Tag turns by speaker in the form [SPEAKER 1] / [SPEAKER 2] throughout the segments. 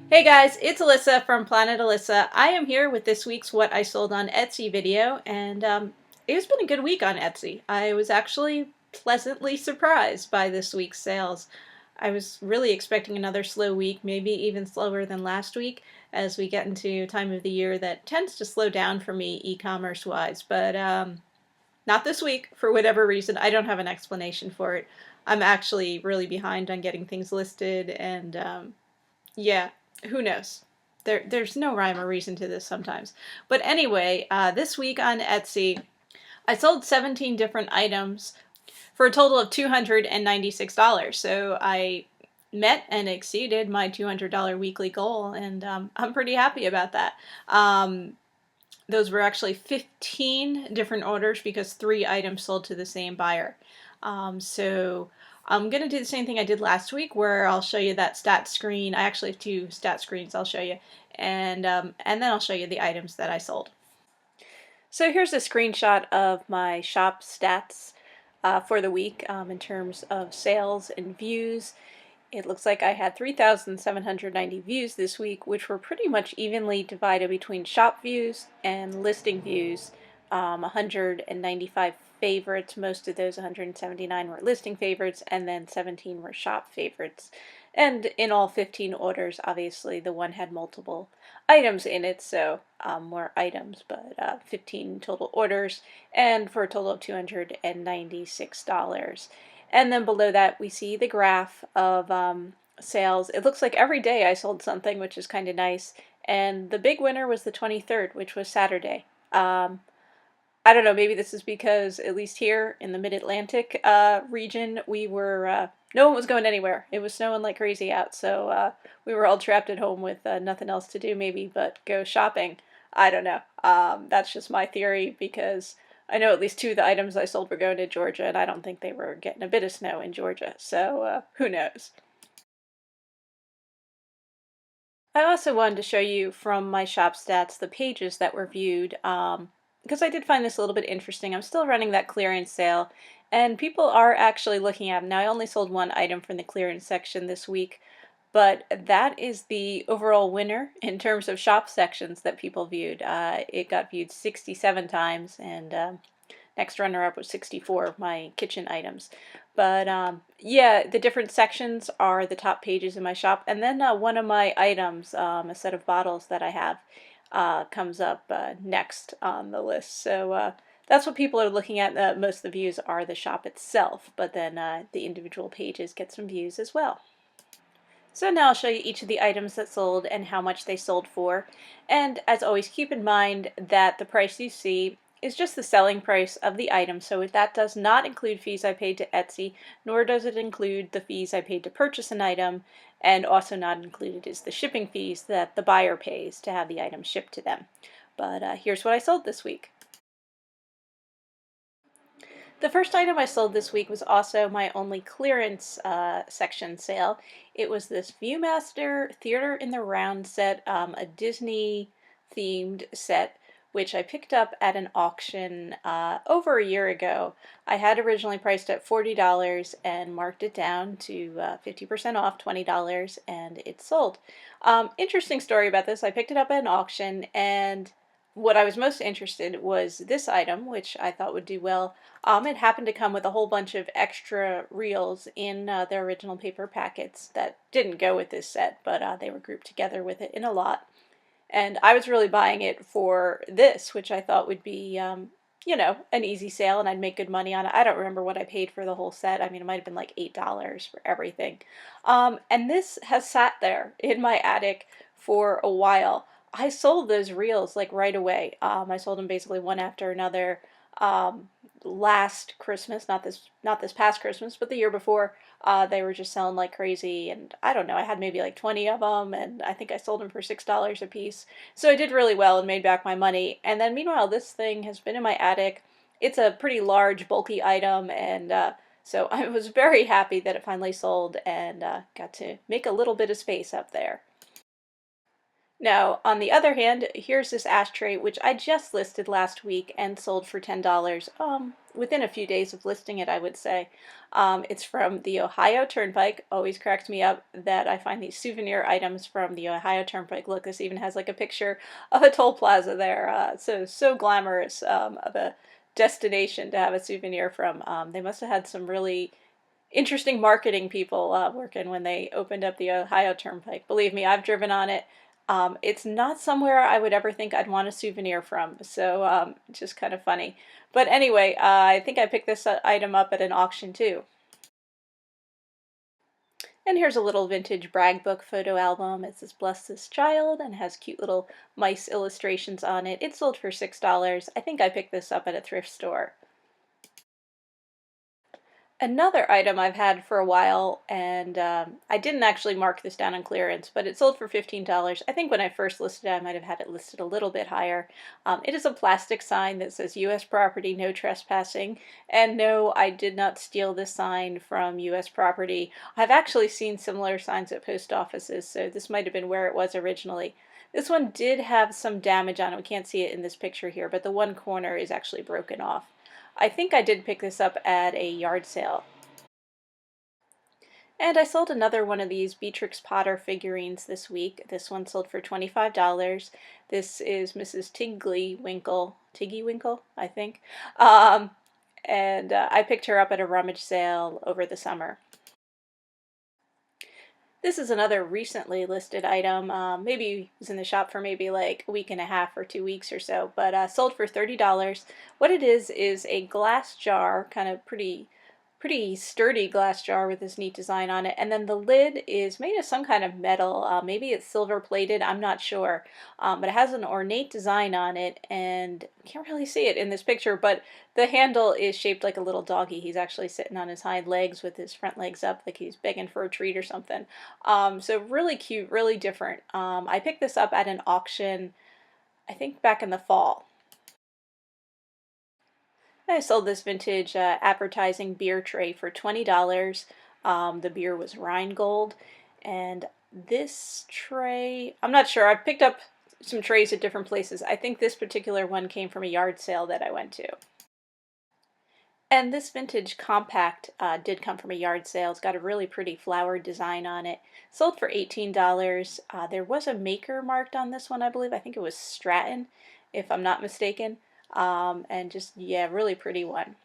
[SPEAKER 1] Hey guys, it's Alyssa from Planet Alyssa. I am here with this week's What I Sold on Etsy video, and it's been a good week on Etsy. I was actually pleasantly surprised by this week's sales. I was really expecting another slow week, maybe even slower than last week, as we get into a time of the year that tends to slow down for me e-commerce wise, but not this week for whatever reason. I don't have an explanation for it. I'm actually really behind on getting things listed, and yeah, who knows? There's no rhyme or reason to this sometimes. But anyway, this week on Etsy, I sold 17 different items for a total of $296. So I met and exceeded my $200 weekly goal, and I'm pretty happy about that. Those were actually 15 different orders because 3 items sold to the same buyer. So I'm going to do the same thing I did last week where I'll show you that stat screen. I actually have 2 stat screens I'll show you. And then I'll show you the items that I sold. So here's a screenshot of my shop stats for the week in terms of sales and views. It looks like I had 3,790 views this week, which were pretty much evenly divided between shop views and listing views. 195 favorites, most of those 179 were listing favorites, and then 17 were shop favorites. And in all 15 orders, obviously the one had multiple items in it, so more items, but 15 total orders, and for a total of $296. And then below that, we see the graph of sales. It looks like every day I sold something, which is kind of nice. And the big winner was the 23rd, which was Saturday. I don't know, maybe this is because, at least here in the Mid-Atlantic region, no one was going anywhere. It was snowing like crazy out, so we were all trapped at home with nothing else to do, maybe, but go shopping. I don't know. That's just my theory because I know at least 2 of the items I sold were going to Georgia, and I don't think they were getting a bit of snow in Georgia, so who knows. I also wanted to show you from my shop stats the pages that were viewed because I did find this a little bit interesting. I'm still running that clearance sale and people are actually looking at them. Now I only sold 1 item from the clearance section this week, but that is the overall winner in terms of shop sections that people viewed. It got viewed 67 times and next runner-up was 64 of my kitchen items. But yeah, the different sections are the top pages in my shop. And then one of my items, a set of bottles that I have, comes up next on the list. So that's what people are looking at. Most of the views are the shop itself, but then the individual pages get some views as well. So now I'll show you each of the items that sold and how much they sold for. And as always, keep in mind that the price you see is just the selling price of the item, so that does not include fees I paid to Etsy, nor does it include the fees I paid to purchase an item, and also not included is the shipping fees that the buyer pays to have the item shipped to them. But here's what I sold this week. The first item I sold this week was also my only clearance section sale. It was this Viewmaster Theater in the Round set, a Disney themed set, which I picked up at an auction over a year ago. I had originally priced at $40 and marked it down to 50% off, $20, and it sold. Interesting story about this. I picked it up at an auction, and what I was most interested was this item, which I thought would do well. It happened to come with a whole bunch of extra reels in their original paper packets that didn't go with this set, but they were grouped together with it in a lot. And I was really buying it for this, which I thought would be, an easy sale and I'd make good money on it. I don't remember what I paid for the whole set. I mean, it might have been like $8 for everything. And this has sat there in my attic for a while. I sold those reels like right away. I sold them basically one after another. Last Christmas, not this past Christmas, but the year before, they were just selling like crazy, and I don't know, I had maybe like 20 of them, and I think I sold them for $6 a piece. So I did really well and made back my money. And then meanwhile, this thing has been in my attic. It's a pretty large, bulky item, and so I was very happy that it finally sold and got to make a little bit of space up there. Now, on the other hand, here's this ashtray, which I just listed last week and sold for $10. within a few days of listing it, I would say. It's from the Ohio Turnpike. Always cracks me up that I find these souvenir items from the Ohio Turnpike. Look, this even has like a picture of a toll plaza there. So glamorous of a destination to have a souvenir from. They must have had some really interesting marketing people working when they opened up the Ohio Turnpike. Believe me, I've driven on it. It's not somewhere I would ever think I'd want a souvenir from, so just kind of funny. But anyway, I think I picked this item up at an auction too. And here's a little vintage brag book photo album. It says Bless This Child and has cute little mice illustrations on it. It sold for $6. I think I picked this up at a thrift store. Another item I've had for a while, and I didn't actually mark this down on clearance, but it sold for $15. I think when I first listed it, I might have had it listed a little bit higher. It is a plastic sign that says U.S. property, no trespassing. And no, I did not steal this sign from U.S. property. I've actually seen similar signs at post offices, so this might have been where it was originally. This one did have some damage on it. We can't see it in this picture here, but the one corner is actually broken off. I think I did pick this up at a yard sale. And I sold another one of these Beatrix Potter figurines this week. This one sold for $25. This is Mrs. Tiggy Winkle, I think. And I picked her up at a rummage sale over the summer. This is another recently listed item. Maybe it was in the shop for maybe like a week and a half or 2 weeks or so, but sold for $30. What it is a glass jar, kind of pretty sturdy glass jar with this neat design on it, and then the lid is made of some kind of metal. Maybe it's silver plated, I'm not sure, but it has an ornate design on it, and you can't really see it in this picture, but the handle is shaped like a little doggy. He's actually sitting on his hind legs with his front legs up like he's begging for a treat or something. So really cute, really different. I picked this up at an auction, I think back in the fall. I sold this vintage advertising beer tray for $20. The beer was Rheingold, and this tray, I'm not sure. I picked up some trays at different places. I think this particular one came from a yard sale that I went to. And this vintage compact did come from a yard sale. It's got a really pretty flowered design on it. Sold for $18. There was a maker marked on this one, I believe. I think it was Stratton, if I'm not mistaken. And just, yeah, really pretty one.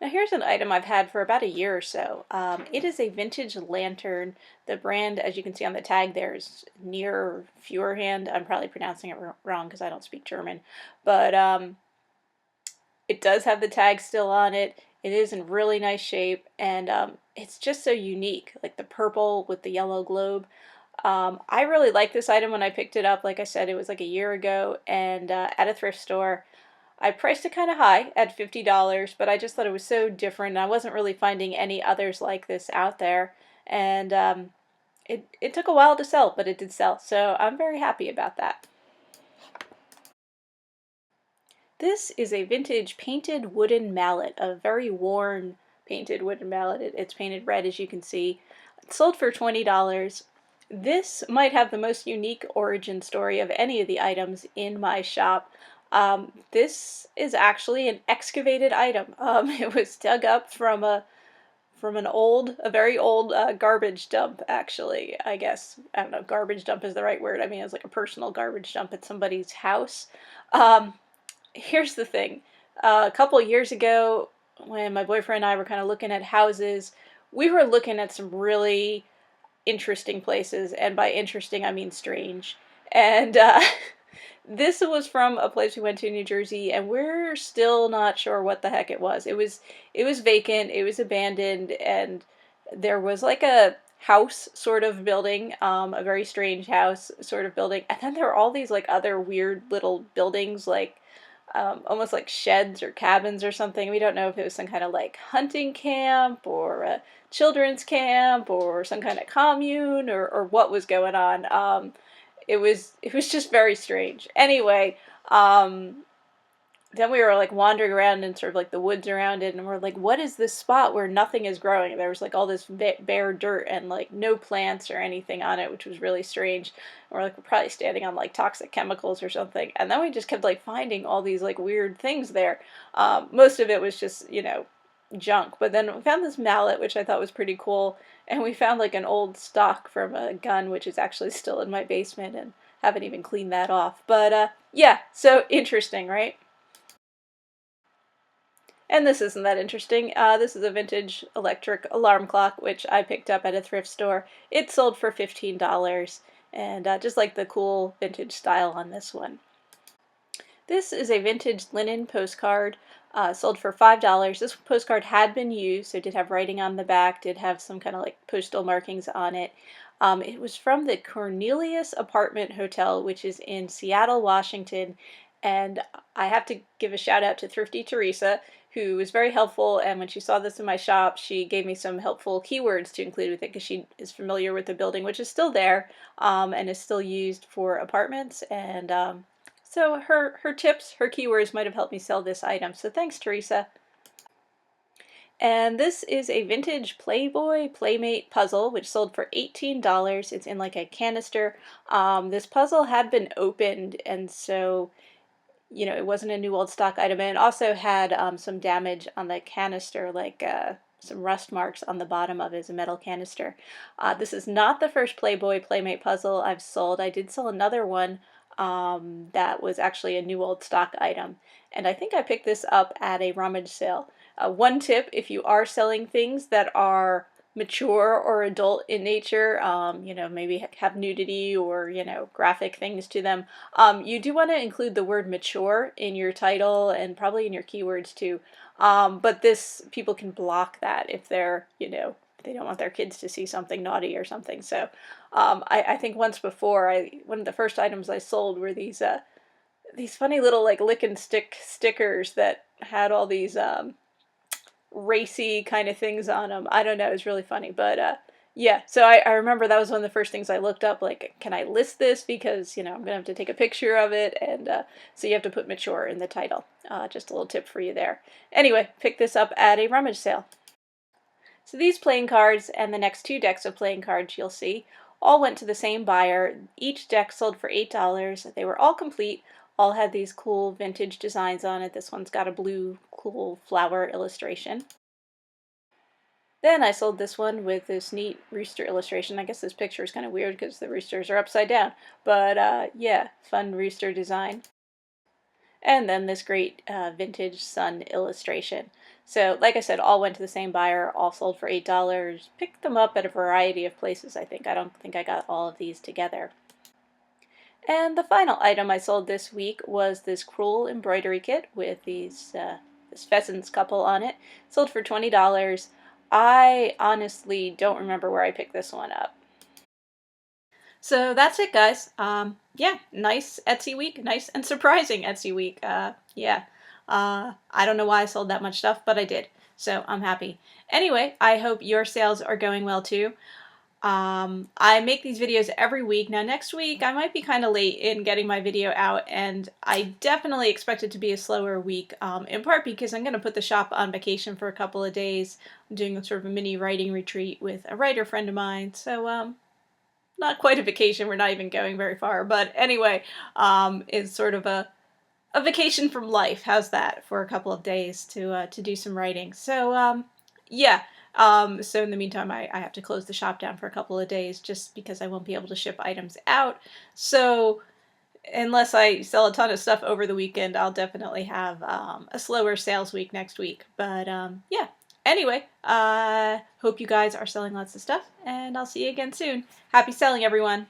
[SPEAKER 1] Now here's an item I've had for about a year or so. It is a vintage lantern. The brand, as you can see on the tag there, is Near Feuerhand. I'm probably pronouncing it wrong because I don't speak German. But it does have the tag still on it. It is in really nice shape, and it's just so unique, like the purple with the yellow globe. I really liked this item when I picked it up. Like I said, it was like a year ago, and at a thrift store. I priced it kind of high at $50, but I just thought it was so different. I wasn't really finding any others like this out there, and it took a while to sell, but it did sell, so I'm very happy about that. This is a vintage painted wooden mallet, a very worn painted wooden mallet. It's painted red, as you can see. It sold for $20. This might have the most unique origin story of any of the items in my shop. This is actually an excavated item. It was dug up from a very old garbage dump, actually, I guess. I don't know, garbage dump is the right word. I mean, it's like a personal garbage dump at somebody's house. Here's the thing. A couple years ago, when my boyfriend and I were kind of looking at houses, we were looking at some really interesting places, and by interesting, I mean strange. And this was from a place we went to in New Jersey, and we're still not sure what the heck it was. It was vacant, it was abandoned, and there was like a house sort of building, a very strange house sort of building, and then there were all these like other weird little buildings, like almost like sheds or cabins or something. We don't know if it was some kind of like hunting camp or a children's camp or some kind of commune or what was going on. It was just very strange. Anyway, then we were like wandering around in sort of like the woods around it, and we're like, what is this spot where nothing is growing? There was like all this bare dirt and like no plants or anything on it, which was really strange. And we're like, we're probably standing on like toxic chemicals or something. And then we just kept like finding all these like weird things there. Most of it was just, you know, junk. But then we found this mallet, which I thought was pretty cool. And we found like an old stock from a gun, which is actually still in my basement, and haven't even cleaned that off. But yeah, so interesting, right? And this isn't that interesting. This is a vintage electric alarm clock, which I picked up at a thrift store. It sold for $15, and just like the cool vintage style on this one. This is a vintage linen postcard, sold for $5. This postcard had been used, so it did have writing on the back, did have some kind of like postal markings on it. It was from the Cornelius Apartment Hotel, which is in Seattle, Washington. And I have to give a shout out to Thrifty Teresa, who was very helpful. And when she saw this in my shop, she gave me some helpful keywords to include with it, because she is familiar with the building, which is still there, and is still used for apartments. And so her tips, her keywords might have helped me sell this item. So thanks, Teresa. And this is a vintage Playboy Playmate puzzle, which sold for $18. It's in like a canister. This puzzle had been opened, and so, you know, it wasn't a new old stock item. And it also had some damage on the canister, like some rust marks on the bottom of it as a metal canister. This is not the first Playboy Playmate puzzle I've sold. I did sell another one that was actually a new old stock item. And I think I picked this up at a rummage sale. One tip, if you are selling things that are mature or adult in nature, you know, maybe have nudity or, you know, graphic things to them, you do want to include the word mature in your title and probably in your keywords too. But people can block that if they're, you know, they don't want their kids to see something naughty or something. So I think once before, one of the first items I sold were these funny little like lick and stick stickers that had all these racy kind of things on them. I don't know, it was really funny, but yeah, so I remember that was one of the first things I looked up, like, can I list this, because, you know, I'm gonna have to take a picture of it, and so you have to put mature in the title. Just a little tip for you there. Anyway, pick this up at a rummage sale. So these playing cards and the next two decks of playing cards you'll see all went to the same buyer. Each deck sold for $8. They were all complete, all had these cool vintage designs on it. This one's got a blue cool flower illustration. Then I sold this one with this neat rooster illustration. I guess this picture is kind of weird because the roosters are upside down, but yeah, fun rooster design. And then this great vintage sun illustration. So like I said, all went to the same buyer, all sold for $8. Picked them up at a variety of places, I think. I don't think I got all of these together. And the final item I sold this week was this crewel embroidery kit with this pheasants couple on it. Sold for $20. I honestly don't remember where I picked this one up. So that's it, guys. Yeah, nice Etsy week, nice and surprising Etsy week. Yeah, I don't know why I sold that much stuff, but I did, so I'm happy. Anyway, I hope your sales are going well too. I make these videos every week. Now next week I might be kind of late in getting my video out, and I definitely expect it to be a slower week, in part because I'm going to put the shop on vacation for a couple of days. I'm doing sort of a mini writing retreat with a writer friend of mine, so not quite a vacation, we're not even going very far, but anyway, it's sort of a vacation from life. How's that, for a couple of days to do some writing? So yeah. So in the meantime, I have to close the shop down for a couple of days just because I won't be able to ship items out. So unless I sell a ton of stuff over the weekend, I'll definitely have a slower sales week next week. But yeah. Anyway, hope you guys are selling lots of stuff, and I'll see you again soon. Happy selling, everyone!